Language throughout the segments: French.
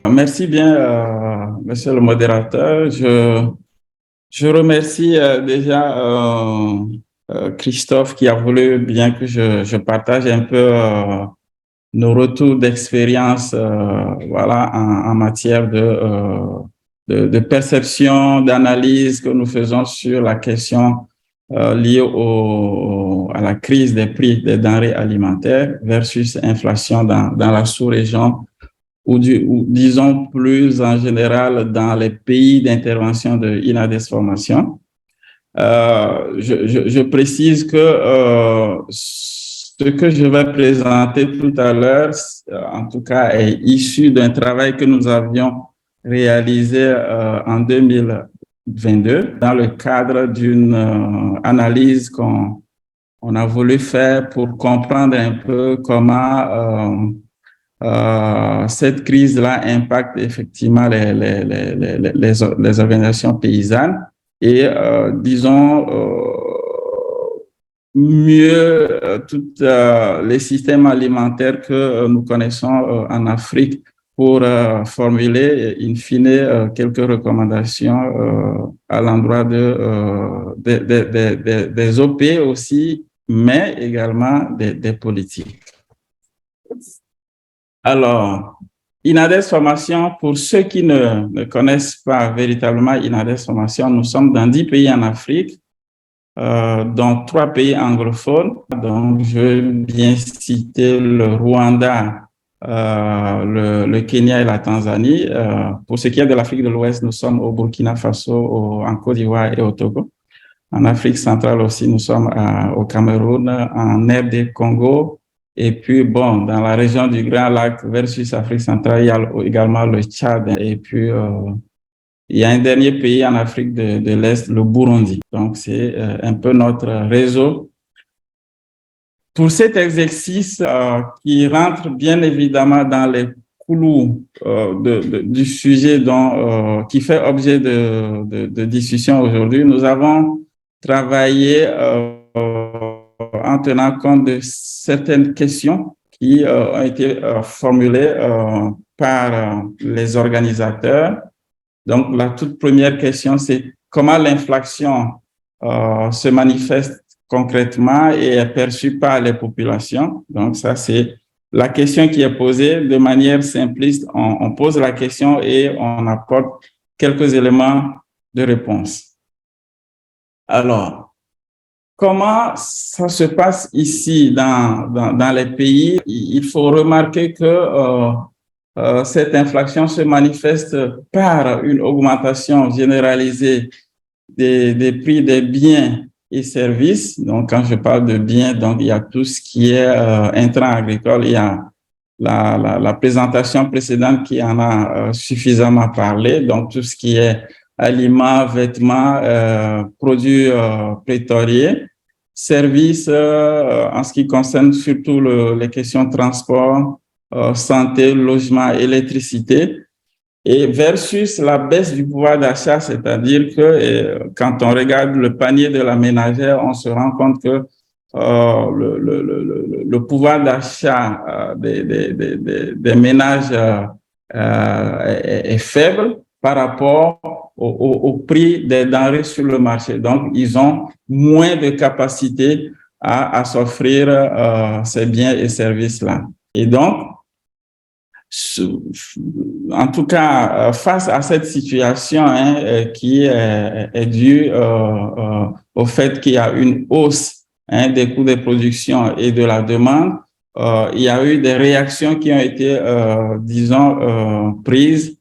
Merci bien, monsieur le modérateur. Je remercie déjà Christophe qui a voulu bien que je partage un peu nos retours d'expérience voilà, en matière de perception, d'analyse que nous faisons sur la question liée à la crise des prix des denrées alimentaires versus inflation dans la sous-région ou disons plus en général dans les pays d'intervention de INADES Formation. Je précise que ce que je vais présenter tout à l'heure, en tout cas, est issu d'un travail que nous avions réalisé en 2022 dans le cadre d'une analyse qu'on a voulu faire pour comprendre un peu comment cette crise-là impacte effectivement les organisations paysannes et, disons, mieux tous les systèmes alimentaires que nous connaissons en Afrique pour formuler, in fine, quelques recommandations à l'endroit des OP aussi, mais également des politiques. Alors, INADES Formation, pour ceux qui ne connaissent pas véritablement INADES Formation, nous sommes dans 10 pays en Afrique, dont 3 pays anglophones. Donc, je vais bien citer le Rwanda, le Kenya et la Tanzanie. Pour ce qui est de l'Afrique de l'Ouest, nous sommes au Burkina Faso, en Côte d'Ivoire et au Togo. En Afrique centrale aussi, nous sommes au Cameroun, en RD Congo. Et puis, bon, dans la région du Grand Lac versus Afrique centrale, il y a également le Tchad. Et puis, il y a un dernier pays en Afrique de l'Est, le Burundi. Donc, c'est un peu notre réseau. Pour cet exercice qui rentre bien évidemment dans les clous du sujet qui fait objet de discussion aujourd'hui, nous avons travaillé en tenant compte de certaines questions qui ont été formulées par les organisateurs. Donc, la toute première question, c'est comment l'inflation se manifeste concrètement et est perçue par les populations. Donc, ça, c'est la question qui est posée de manière simpliste. On pose la question et on apporte quelques éléments de réponse. Alors, comment ça se passe ici dans les pays? Il faut remarquer que cette inflation se manifeste par une augmentation généralisée des prix des biens et services. Donc, quand je parle de biens, donc il y a tout ce qui est intrants agricoles. Il y a la présentation précédente qui en a suffisamment parlé. Donc, tout ce qui est aliments, vêtements, produits pétroliers, services en ce qui concerne surtout les questions de transport, santé, logement, électricité, et versus la baisse du pouvoir d'achat, c'est-à-dire que quand on regarde le panier de la ménagère, on se rend compte que le pouvoir d'achat des ménages est faible par rapport au prix des denrées sur le marché. Donc, ils ont moins de capacité à s'offrir ces biens et services-là. Et donc, en tout cas, face à cette situation qui est due au fait qu'il y a une hausse des coûts de production et de la demande, il y a eu des réactions qui ont été, disons, prises.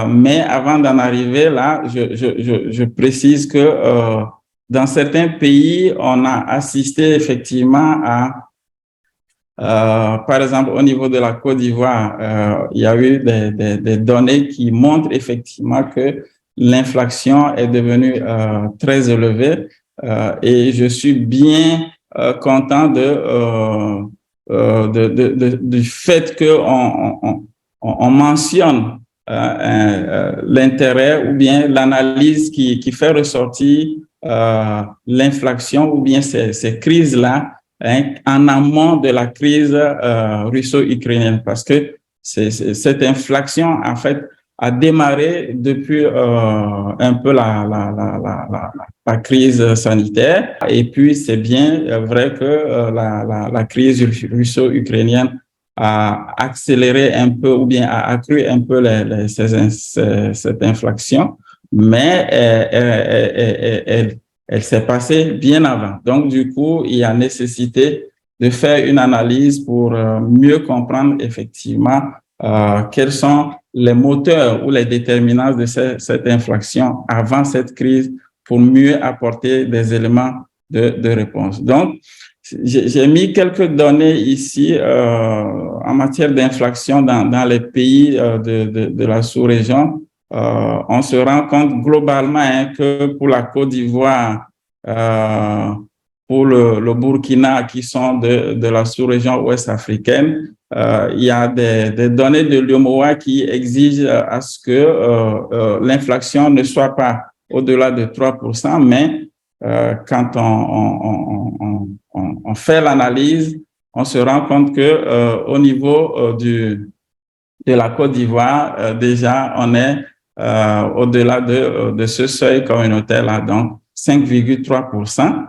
Mais avant d'en arriver là, je précise que dans certains pays, on a assisté effectivement à par exemple, au niveau de la Côte d'Ivoire, il y a eu des données qui montrent effectivement que l'inflation est devenue très élevée et je suis bien content du fait qu'on mentionne l'intérêt ou bien l'analyse qui fait ressortir l'inflation ou bien ces crises-là en amont de la crise russo-ukrainienne, parce que cette inflation, en fait, a démarré depuis un peu la crise sanitaire. Et puis, c'est bien vrai que la crise russo-ukrainienne a accéléré un peu ou bien a accru un peu cette inflation, mais elle s'est passée bien avant. Donc, du coup, il y a nécessité de faire une analyse pour mieux comprendre effectivement quels sont les moteurs ou les déterminants de cette inflation avant cette crise pour mieux apporter des éléments de réponse. Donc, j'ai mis quelques données ici en matière d'inflation dans les pays de la sous-région. On se rend compte globalement que pour la Côte d'Ivoire, pour le Burkina, qui sont de la sous-région ouest africaine, il y a des données de l'UEMOA qui exigent à ce que l'inflation ne soit pas au-delà de 3%, mais quand on fait l'analyse, on se rend compte que au niveau de la Côte d'Ivoire, déjà, on est au-delà de ce seuil communautaire-là, donc 5,3%,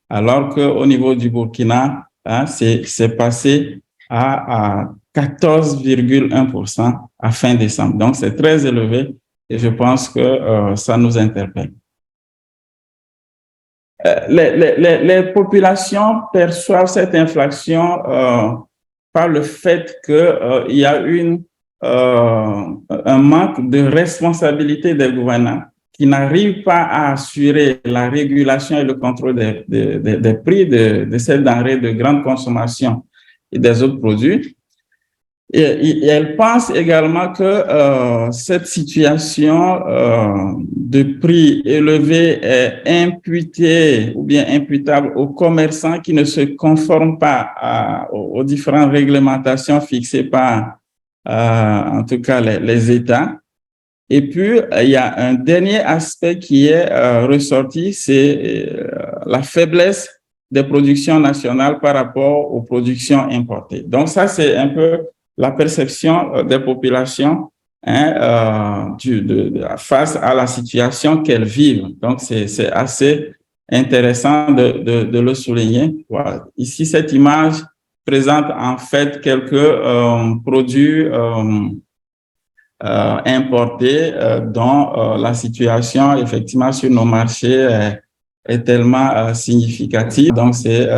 alors qu'au niveau du Burkina, c'est passé à 14,1% à fin décembre. Donc, c'est très élevé et je pense que ça nous interpelle. Les populations perçoivent cette inflation par le fait qu'il y a un manque de responsabilité des gouvernants qui n'arrivent pas à assurer la régulation et le contrôle des prix de ces denrées de grande consommation et des autres produits. Et elle pense également que cette situation de prix élevé est imputée ou bien imputable aux commerçants qui ne se conforment pas aux différentes réglementations fixées par, en tout cas, les États. Et puis, il y a un dernier aspect qui est ressorti, c'est la faiblesse des productions nationales par rapport aux productions importées. Donc, ça, c'est un peu la perception des populations face à la situation qu'elles vivent. Donc, c'est assez intéressant de le souligner. Voilà. Ici, cette image présente en fait quelques produits importés dont la situation, effectivement, sur nos marchés est tellement significative. Donc, c'est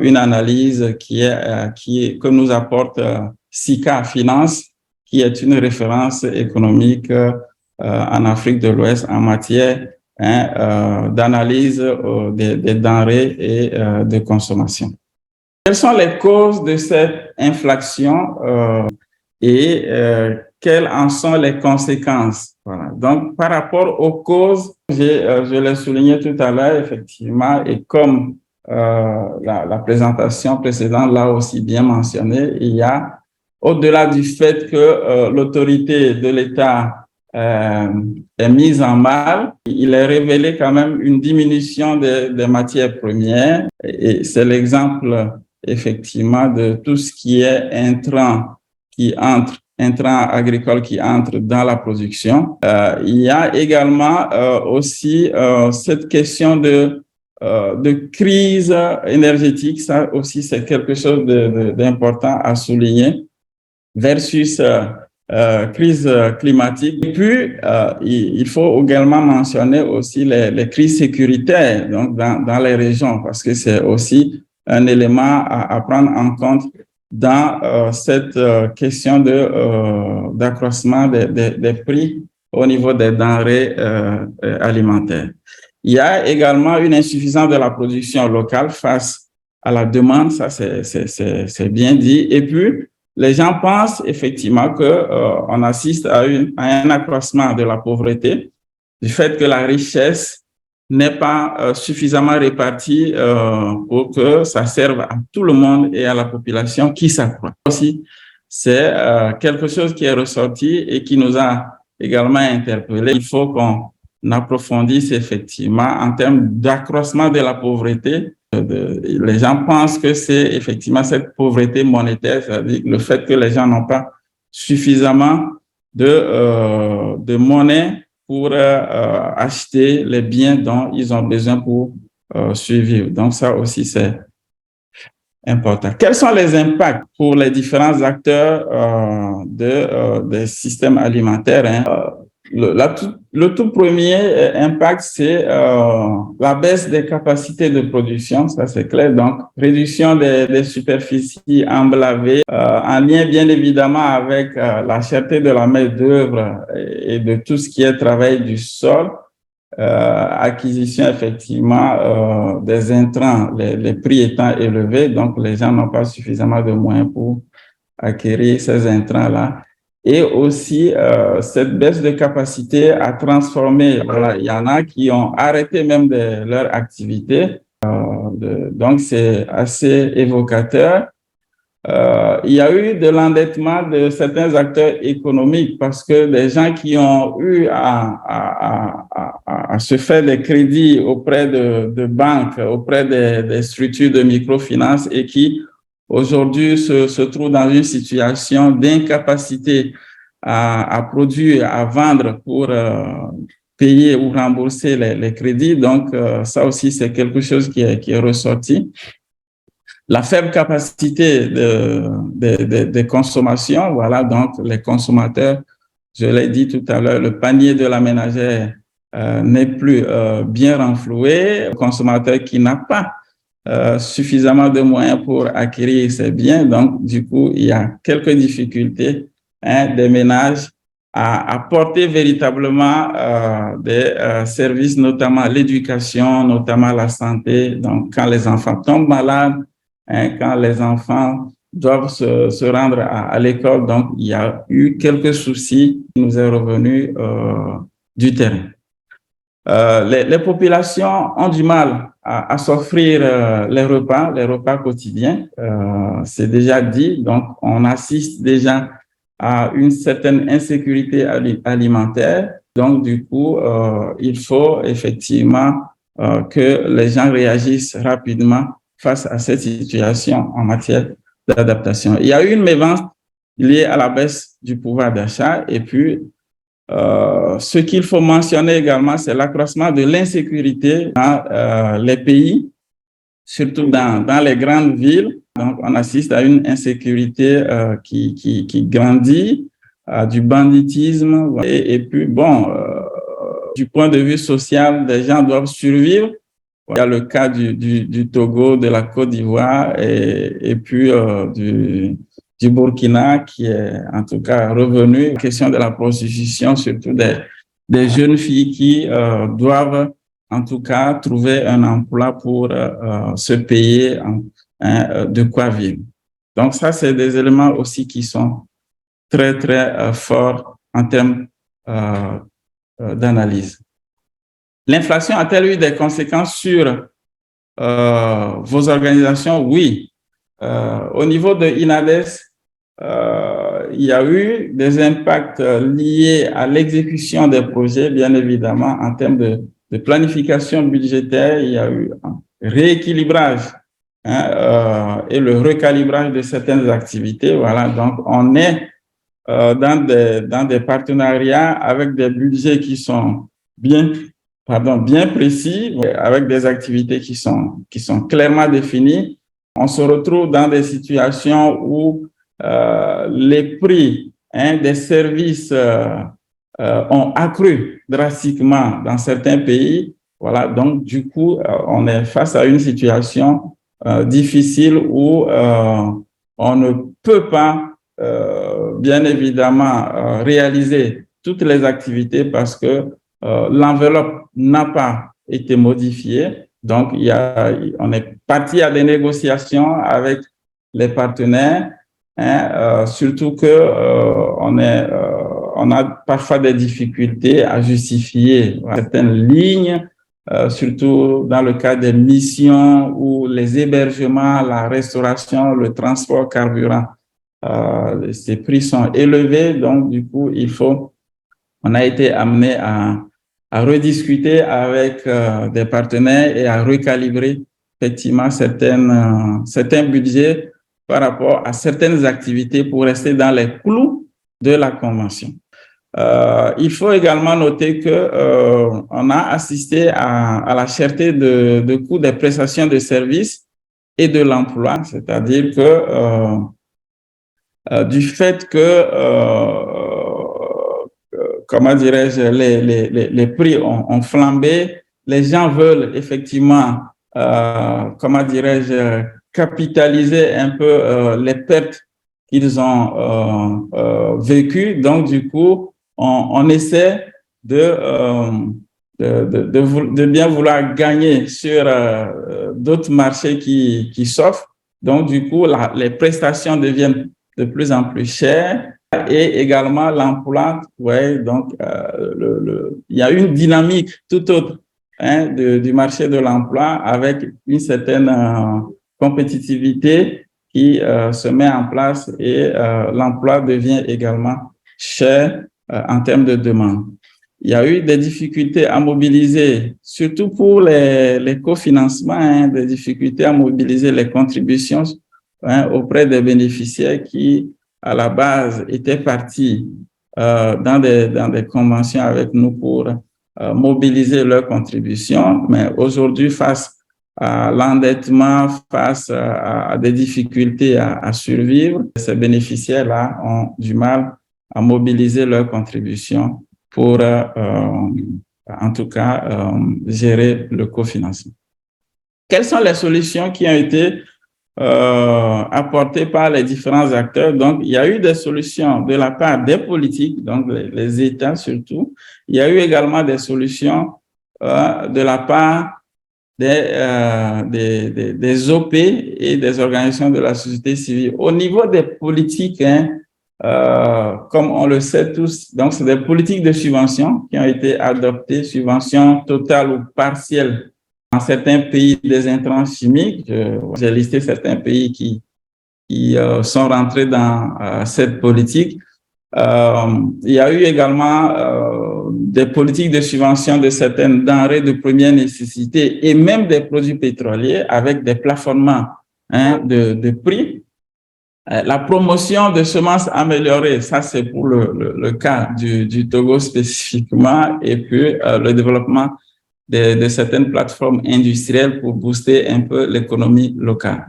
une analyse que nous apporte SICA Finance, qui est une référence économique en Afrique de l'Ouest en matière d'analyse des denrées et de consommation. Quelles sont les causes de cette inflation et quelles en sont les conséquences? Voilà. Donc, par rapport aux causes, je l'ai souligné tout à l'heure, effectivement, et comme la présentation précédente l'a aussi bien mentionné, il y a, au-delà du fait que l'autorité de l'État est mise en mal, il est révélé quand même une diminution des matières premières, et c'est l'exemple effectivement de tout ce qui est intrants agricoles qui entrent dans la production. Il y a également aussi cette question de crise énergétique. Ça aussi, c'est quelque chose d'important à souligner versus crise climatique. Et puis, il faut également mentionner aussi les crises sécuritaires donc dans les régions, parce que c'est aussi un élément à prendre en compte dans cette question d'accroissement des prix au niveau des denrées alimentaires. Il y a également une insuffisance de la production locale face à la demande, ça c'est bien dit. Et puis, les gens pensent effectivement qu'on assiste à un accroissement de la pauvreté, du fait que la richesse n'est pas suffisamment répartie pour que ça serve à tout le monde et à la population qui s'accroît. Aussi, c'est quelque chose qui est ressorti et qui nous a également interpellés. Il faut qu'on approfondisse effectivement en termes d'accroissement de la pauvreté. Les gens pensent que c'est effectivement cette pauvreté monétaire, c'est-à-dire le fait que les gens n'ont pas suffisamment de monnaie pour acheter les biens dont ils ont besoin pour survivre. Donc ça aussi, c'est important. Quels sont les impacts pour les différents acteurs des systèmes alimentaires? Le tout premier impact, c'est la baisse des capacités de production, ça c'est clair. Donc, réduction des superficies emblavées, en lien bien évidemment avec la cherté de la main-d'œuvre et de tout ce qui est travail du sol. Acquisition effectivement des intrants, les prix étant élevés, donc les gens n'ont pas suffisamment de moyens pour acquérir ces intrants-là. Et aussi cette baisse de capacité à transformer. Voilà, il y en a qui ont arrêté même leur activité, donc c'est assez évocateur. Il y a eu de l'endettement de certains acteurs économiques parce que des gens qui ont eu à se faire des crédits auprès de banques, auprès des structures de microfinance et qui aujourd'hui se trouvent dans une situation d'incapacité à produire, à vendre pour payer ou rembourser les crédits. Donc, ça aussi, c'est quelque chose qui est ressorti. La faible capacité de consommation, voilà, donc les consommateurs, je l'ai dit tout à l'heure, le panier de la ménagère n'est plus bien renfloué. Le consommateur qui n'a pas suffisamment de moyens pour acquérir ses biens, donc du coup, il y a quelques difficultés des ménages à apporter véritablement des services, notamment l'éducation, notamment la santé. Donc, quand les enfants tombent malades, quand les enfants doivent se rendre à l'école. Donc, il y a eu quelques soucis qui nous est revenu du terrain. Les populations ont du mal à s'offrir les repas quotidiens. C'est déjà dit. Donc, on assiste déjà à une certaine insécurité alimentaire. Donc, du coup, il faut effectivement que les gens réagissent rapidement face à cette situation en matière d'adaptation. Il y a eu une mévente liée à la baisse du pouvoir d'achat et puis ce qu'il faut mentionner également, c'est l'accroissement de l'insécurité dans les pays, surtout dans les grandes villes. Donc, on assiste à une insécurité qui grandit, à du banditisme et puis, bon, du point de vue social, des gens doivent survivre. Il y a le cas du Togo, de la Côte d'Ivoire et puis du Burkina qui est en tout cas revenu. La question de la prostitution, surtout des jeunes filles qui doivent en tout cas trouver un emploi pour se payer de quoi vivre. Donc ça, c'est des éléments aussi qui sont très, très forts en termes d'analyse. L'inflation a-t-elle eu des conséquences sur vos organisations? Oui. Au niveau de INADES, il y a eu des impacts liés à l'exécution des projets, bien évidemment, en termes de planification budgétaire. Il y a eu un rééquilibrage et le recalibrage de certaines activités. Voilà, donc on est dans des partenariats avec des budgets qui sont bien précis, avec des activités qui sont clairement définies. On se retrouve dans des situations où les prix des services ont accru drastiquement dans certains pays. Voilà, donc du coup, on est face à une situation difficile où on ne peut pas, bien évidemment, réaliser toutes les activités parce que l'enveloppe n'a pas été modifiée. Donc, on est parti à des négociations avec les partenaires, hein, surtout que on a parfois des difficultés à justifier certaines lignes, surtout dans le cas des missions ou les hébergements, la restauration, le transport carburant. Ces prix sont élevés, donc du coup, on a été amené à rediscuter avec des partenaires et à recalibrer effectivement certains budgets par rapport à certaines activités pour rester dans les clous de la Convention. Il faut également noter que on a assisté à la cherté de coûts des prestations de services et de l'emploi, c'est-à-dire que du fait que comment dirais-je, les prix ont flambé, les gens veulent effectivement, comment dirais-je, capitaliser un peu les pertes qu'ils ont vécues. Donc, du coup, on essaie de bien vouloir gagner sur d'autres marchés qui s'offrent. Donc, du coup, les prestations deviennent de plus en plus chères et également l'emploi. Ouais, donc, il y a une dynamique tout autre du marché de l'emploi avec une certaine compétitivité qui se met en place et l'emploi devient également cher en termes de demande. Il y a eu des difficultés à mobiliser, surtout pour les cofinancements, des difficultés à mobiliser les contributions auprès des bénéficiaires qui, à la base, étaient partis dans des conventions avec nous pour mobiliser leurs contributions. Mais aujourd'hui, face à l'endettement, face à des difficultés à survivre, ces bénéficiaires-là ont du mal à mobiliser leurs contributions pour, en tout cas, gérer le cofinancement. Quelles sont les solutions qui ont été apportées par les différents acteurs? Donc, il y a eu des solutions de la part des politiques, donc les États surtout. Il y a eu également des solutions de la part des OP et des organisations de la société civile. Au niveau des politiques, comme on le sait tous, donc c'est des politiques de subvention qui ont été adoptées, subvention totale ou partielle dans certains pays des intrants chimiques. J'ai listé certains pays qui sont rentrés dans cette politique. Il y a eu également des politiques de subvention de certaines denrées de première nécessité et même des produits pétroliers avec des plafonnements de prix. La promotion de semences améliorées, ça c'est pour le cas du Togo spécifiquement, et puis le développement de certaines plateformes industrielles pour booster un peu l'économie locale.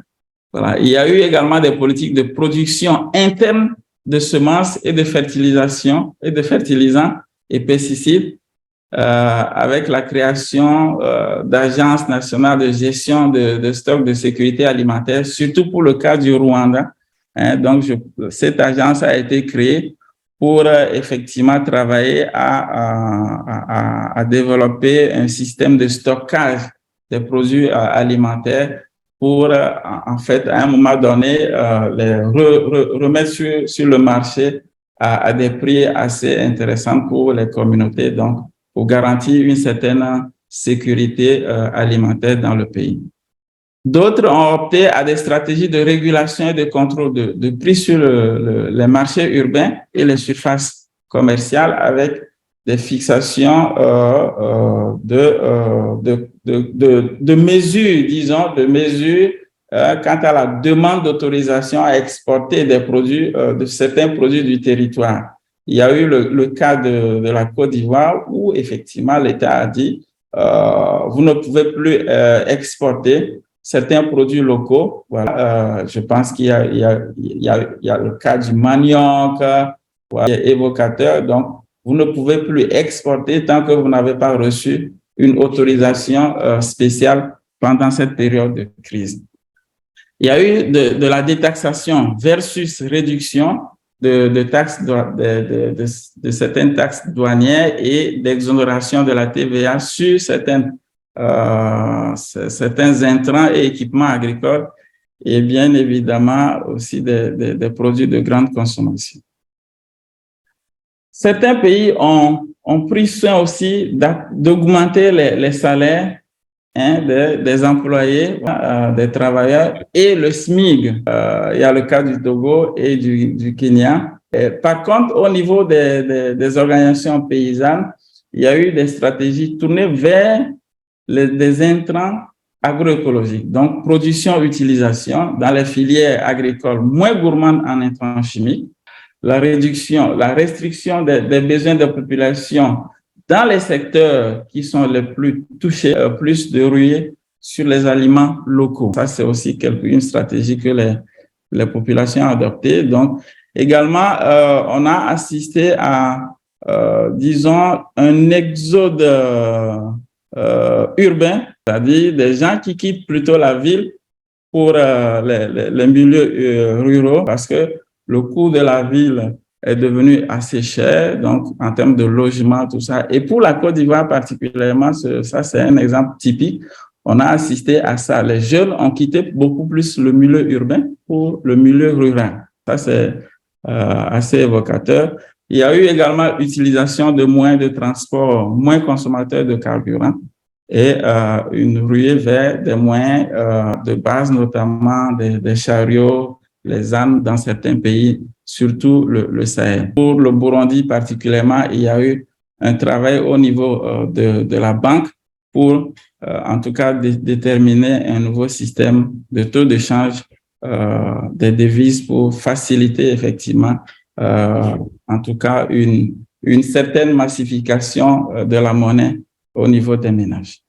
Voilà. Il y a eu également des politiques de production interne de semences et de fertilisation et de fertilisants et pesticides avec la création d'agences nationales de gestion de stocks de sécurité alimentaire, surtout pour le cas du Rwanda. Donc, cette agence a été créée pour effectivement travailler à développer un système de stockage des produits alimentaires pour, en fait, à un moment donné, les remettre sur le marché à des prix assez intéressants pour les communautés, donc pour garantir une certaine sécurité alimentaire dans le pays. D'autres ont opté à des stratégies de régulation et de contrôle de prix sur les marchés urbains et les surfaces commerciales avec des fixations de mesures, disons, de mesures quant à la demande d'autorisation à exporter des produits, de certains produits du territoire. Il y a eu le cas de la Côte d'Ivoire où effectivement l'État a dit vous ne pouvez plus exporter certains produits locaux. Voilà. Je pense qu'il y a le cas du manioc, évocateur. Donc, vous ne pouvez plus exporter tant que vous n'avez pas reçu une autorisation spéciale pendant cette période de crise. Il y a eu de la détaxation versus réduction de taxes de certaines taxes douanières et d'exonération de la TVA sur certains intrants et équipements agricoles et bien évidemment aussi des produits de grande consommation. Certains pays ont pris soin aussi d'augmenter les salaires des employés, des travailleurs et le SMIG. Il y a le cas du Togo et du Kenya. Par contre, au niveau des organisations paysannes, il y a eu des stratégies tournées vers des intrants agroécologiques, donc production-utilisation dans les filières agricoles moins gourmandes en intrants chimiques, la restriction des besoins de population dans les secteurs qui sont les plus touchés, plus de ruée sur les aliments locaux. Ça, c'est aussi une stratégie que les populations ont adoptée. Donc, également, on a assisté à, disons, un exode urbain, c'est-à-dire des gens qui quittent plutôt la ville pour les milieux ruraux parce que le coût de la ville est devenu assez cher, donc en termes de logement, tout ça. Et pour la Côte d'Ivoire particulièrement, ça c'est un exemple typique. On a assisté à ça. Les jeunes ont quitté beaucoup plus le milieu urbain pour le milieu rural. Ça c'est assez évocateur. Il y a eu également l'utilisation de moyens de transport moins consommateurs de carburant et une ruée vers des moyens de base, notamment des chariots, les ânes dans certains pays, surtout le Sahel. Pour le Burundi particulièrement, il y a eu un travail au niveau de la banque pour, en tout cas, déterminer un nouveau système de taux de change des devises pour faciliter effectivement, en tout cas, une certaine massification de la monnaie au niveau des ménages.